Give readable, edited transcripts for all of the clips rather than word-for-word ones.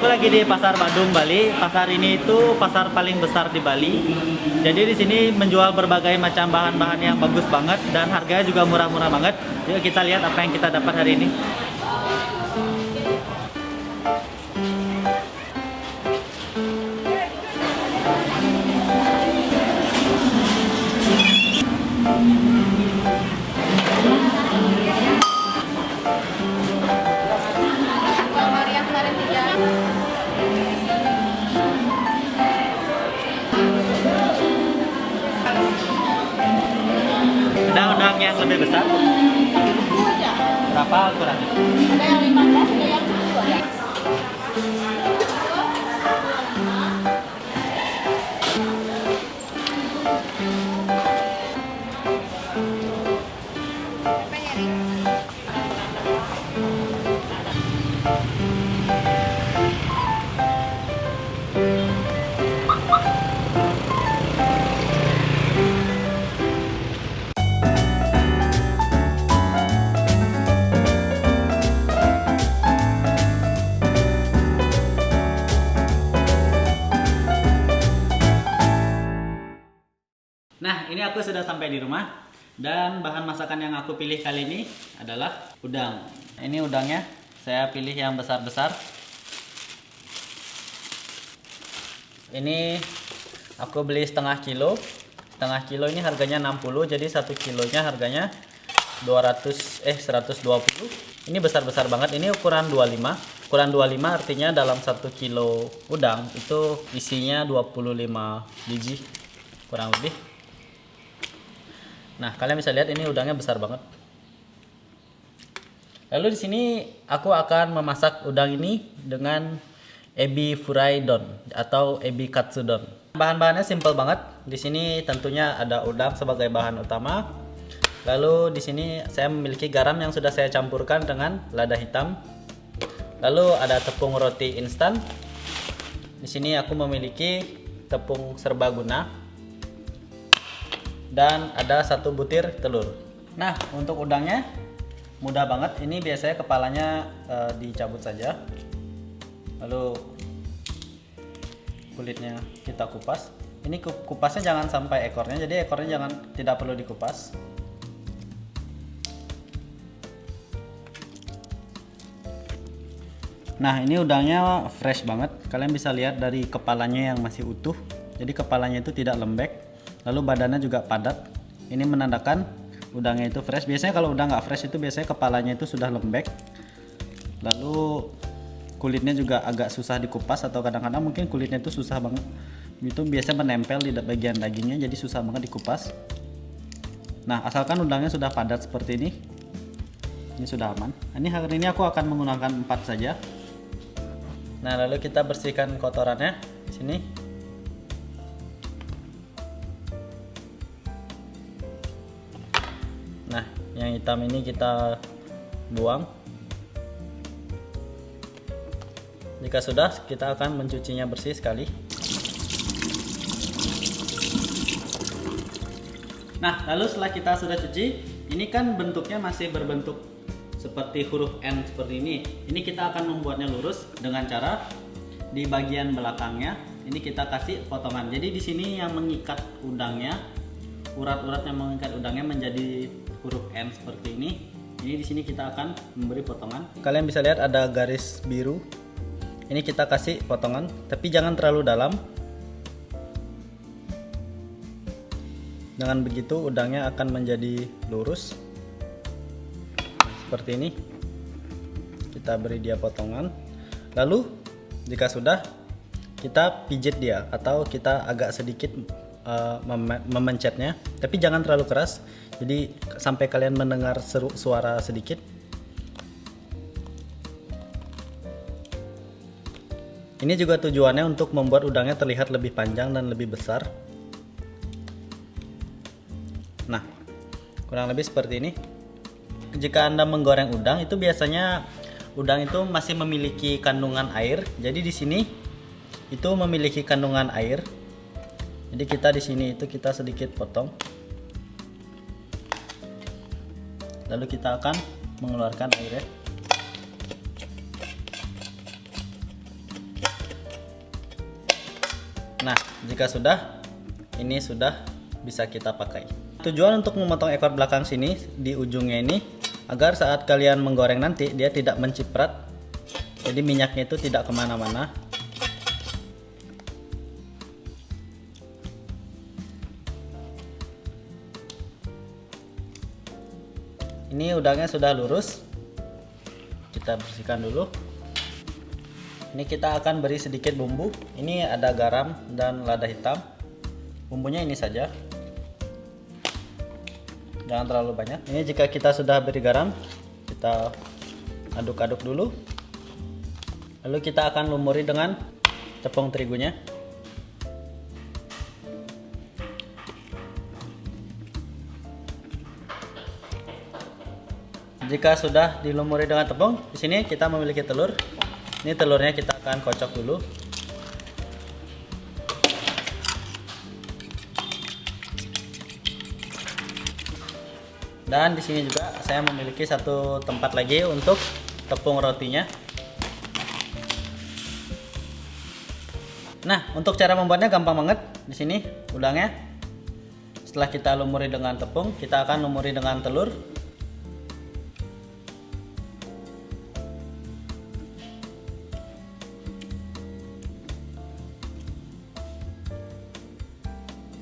lagi di Pasar Badung, Bali. Pasar ini itu pasar paling besar di Bali. Jadi di sini menjual berbagai macam bahan-bahan yang bagus banget dan harganya juga murah-murah banget. Yuk kita lihat apa yang kita dapat hari ini. Ada udang yang lebih besar. Berapa ukurannya? Ada yang 15, ada yang 10 ada. Nah, ini aku sudah sampai di rumah dan bahan masakan yang aku pilih kali ini adalah udang. Ini udangnya, saya pilih yang besar-besar. Ini aku beli setengah kilo. Setengah kilo ini harganya 60, jadi 1 kilonya harganya 120. Ini besar-besar banget. Ini ukuran 25. Ukuran 25 artinya dalam 1 kilo udang itu isinya 25 biji kurang lebih. Nah, kalian bisa lihat ini udangnya besar banget. Lalu di sini aku akan memasak udang ini dengan ebi furaidon atau ebi katsudon. Bahan-bahannya simple banget. Di sini tentunya ada udang sebagai bahan utama. Lalu di sini saya memiliki garam yang sudah saya campurkan dengan lada hitam. Lalu ada tepung roti instan. Di sini aku memiliki tepung serbaguna. Dan ada 1 butir telur. Nah, untuk udangnya mudah banget. Ini biasanya kepalanya dicabut saja. Lalu kulitnya kita kupas. Ini kupasnya jangan sampai ekornya. Jadi ekornya tidak perlu dikupas. Nah, ini udangnya fresh banget. Kalian bisa lihat dari kepalanya yang masih utuh. Jadi kepalanya itu tidak lembek. Lalu badannya juga padat. Ini menandakan udangnya itu fresh. Biasanya kalau udang nggak fresh itu biasanya kepalanya itu sudah lembek. Lalu kulitnya juga agak susah dikupas atau kadang-kadang mungkin kulitnya itu susah banget. Itu biasanya menempel di bagian dagingnya jadi susah banget dikupas. Nah, asalkan udangnya sudah padat seperti ini sudah aman. Hari ini aku akan menggunakan 4 saja. Nah, lalu kita bersihkan kotorannya di sini. Nah, yang hitam ini kita buang. Jika sudah, kita akan mencucinya bersih sekali. Nah, lalu setelah kita sudah cuci, ini kan bentuknya masih berbentuk seperti huruf N seperti ini. Ini kita akan membuatnya lurus dengan cara di bagian belakangnya ini kita kasih potongan. Jadi di sini yang mengikat udangnya, urat-urat yang mengikat udangnya menjadi huruf N seperti ini. Ini di sini kita akan memberi potongan. Kalian bisa lihat ada garis biru. Ini kita kasih potongan, tapi jangan terlalu dalam. Dengan begitu udangnya akan menjadi lurus. Seperti ini. Kita beri dia potongan. Lalu jika sudah, kita pijit dia atau kita agak sedikit memencetnya, tapi jangan terlalu keras. Jadi sampai kalian mendengar suara sedikit. Ini juga tujuannya untuk membuat udangnya terlihat lebih panjang dan lebih besar. Nah, kurang lebih seperti ini. Jika Anda menggoreng udang, itu biasanya udang itu masih memiliki kandungan air. Jadi di sini itu memiliki kandungan air. Jadi kita di sini itu kita sedikit potong. Lalu kita akan mengeluarkan airnya. Nah, jika sudah, ini sudah bisa kita pakai. Tujuan untuk memotong ekor belakang sini di ujungnya ini agar saat kalian menggoreng nanti dia tidak menciprat, jadi minyaknya itu tidak kemana-mana. Ini udangnya sudah lurus, kita bersihkan dulu. Ini kita akan beri sedikit bumbu. Ini ada garam dan lada hitam. Bumbunya ini saja, jangan terlalu banyak. Ini jika kita sudah beri garam, kita aduk-aduk dulu. Lalu kita akan lumuri dengan tepung terigunya. Jika sudah dilumuri dengan tepung, di sini kita memiliki telur. Ini telurnya kita akan kocok dulu. Dan di sini juga saya memiliki satu tempat lagi untuk tepung rotinya. Nah, untuk cara membuatnya gampang banget. Di sini udangnya, setelah kita lumuri dengan tepung, kita akan lumuri dengan telur.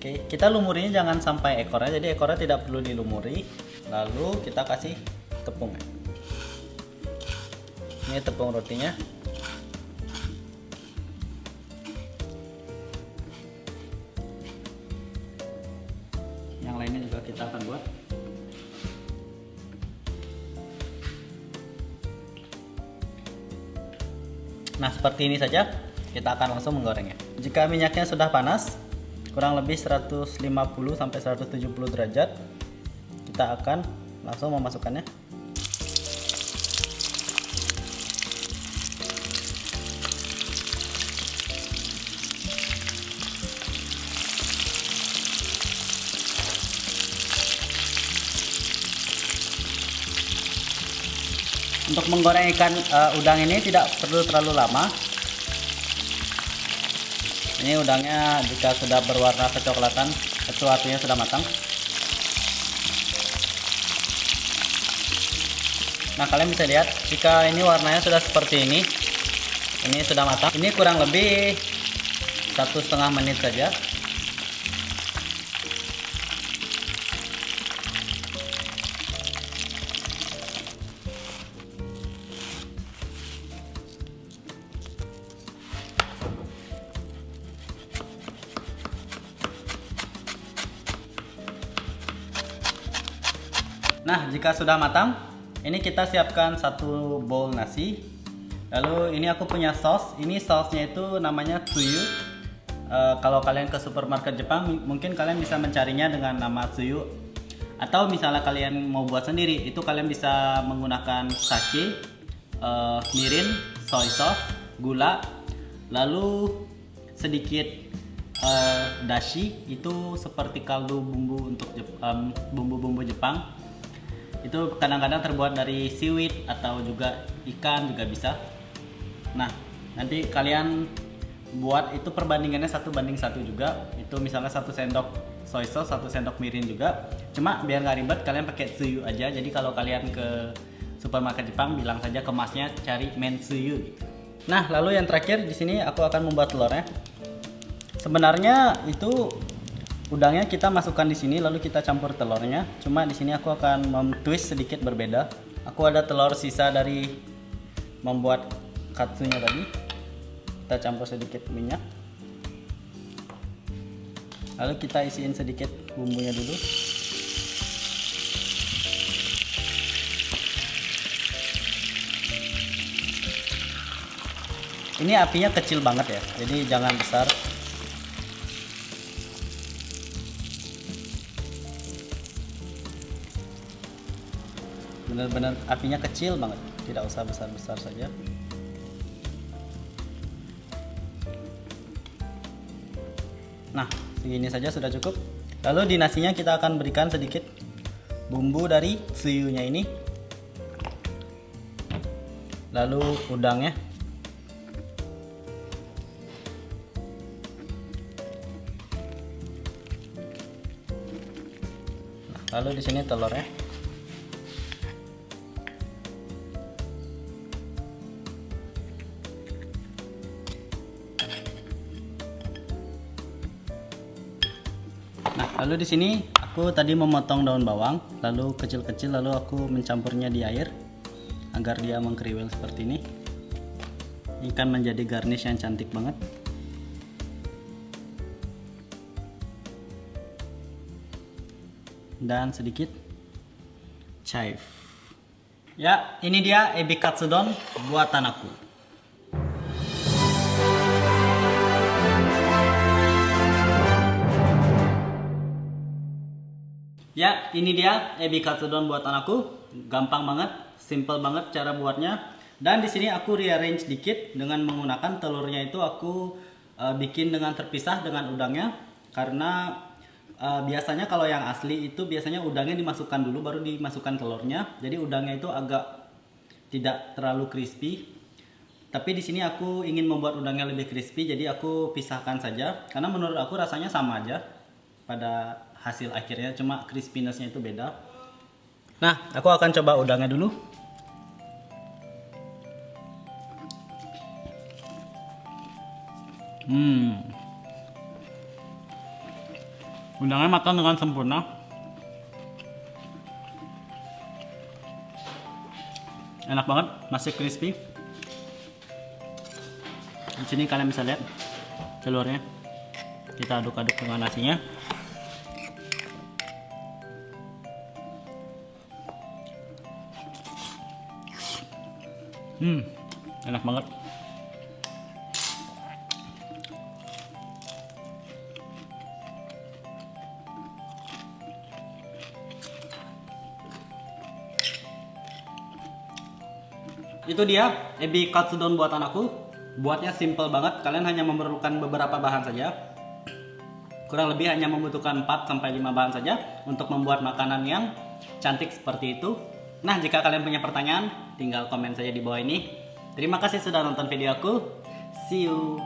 Oke, kita lumurinya jangan sampai ekornya, jadi ekornya tidak perlu dilumuri. Lalu kita kasih tepung. Ini tepung rotinya. Yang lainnya juga kita akan buat. Nah, seperti ini saja. Kita akan langsung menggorengnya. Jika minyaknya sudah panas, kurang lebih 150 sampai 170 derajat, kita akan langsung memasukkannya. Untuk menggoreng ikan udang ini tidak perlu terlalu lama. Ini udangnya jika sudah berwarna kecoklatan, itu artinya sudah matang. Nah, kalian bisa lihat jika ini warnanya sudah seperti ini sudah matang. Ini kurang lebih 1,5 menit saja. Nah, jika sudah matang, ini kita siapkan satu bowl nasi. Lalu ini aku punya saus. Ini sausnya itu namanya tsuyu. Kalau kalian ke supermarket Jepang, mungkin kalian bisa mencarinya dengan nama tsuyu. Atau misalnya kalian mau buat sendiri, itu kalian bisa menggunakan sake, mirin, soy sauce, gula, lalu sedikit dashi. Itu seperti kaldu bumbu untuk bumbu-bumbu Jepang. Itu kadang-kadang terbuat dari seaweed atau juga ikan juga bisa. Nah, nanti kalian buat itu perbandingannya 1:1 juga. Itu misalnya 1 sendok soy sauce, 1 sendok mirin juga. Cuma biar nggak ribet, kalian pakai tsuyu aja. Jadi kalau kalian ke supermarket Jepang, bilang saja kemasnya cari men tsuyu gitu. Nah, lalu yang terakhir di sini aku akan membuat telurnya. Sebenarnya itu udangnya kita masukkan di sini, lalu kita campur telurnya. Cuma di sini aku akan twist sedikit berbeda. Aku ada telur sisa dari membuat katsunya tadi. Kita campur sedikit minyak. Lalu kita isiin sedikit bumbunya dulu. Ini apinya kecil banget ya, jadi jangan besar. Benar-benar apinya kecil banget, tidak usah besar-besar saja. Nah, segini saja sudah cukup. Lalu di nasinya kita akan berikan sedikit bumbu dari tsuyunya ini. Lalu udangnya. Lalu di sini telurnya. Nah, lalu di sini aku tadi memotong daun bawang, lalu kecil-kecil, lalu aku mencampurnya di air agar dia mengkriwil seperti ini. Ini kan menjadi garnish yang cantik banget. Dan sedikit chive. Ya, ini dia ebi katsudon buatan aku. Ya, ini dia ebi katsudon buatan aku. Gampang banget, simple banget cara buatnya. Dan di sini aku rearrange dikit dengan menggunakan telurnya itu aku bikin dengan terpisah dengan udangnya karena biasanya kalau yang asli itu biasanya udangnya dimasukkan dulu baru dimasukkan telurnya. Jadi udangnya itu agak tidak terlalu crispy. Tapi di sini aku ingin membuat udangnya lebih crispy, jadi aku pisahkan saja. Karena menurut aku rasanya sama aja pada hasil akhirnya, cuma crispinessnya itu beda. Nah, aku akan coba udangnya dulu. Udangnya matang dengan sempurna. Enak banget, masih crispy. Di sini kalian bisa lihat telurnya. Kita aduk-aduk dengan nasinya. Enak banget. Itu dia ebi katsudon buatan aku. Buatnya simple banget, kalian hanya memerlukan beberapa bahan saja. Kurang lebih hanya membutuhkan 4-5 bahan saja untuk membuat makanan yang cantik seperti itu. Nah, jika kalian punya pertanyaan, tinggal komen saja di bawah ini. Terima kasih sudah nonton video aku. See you.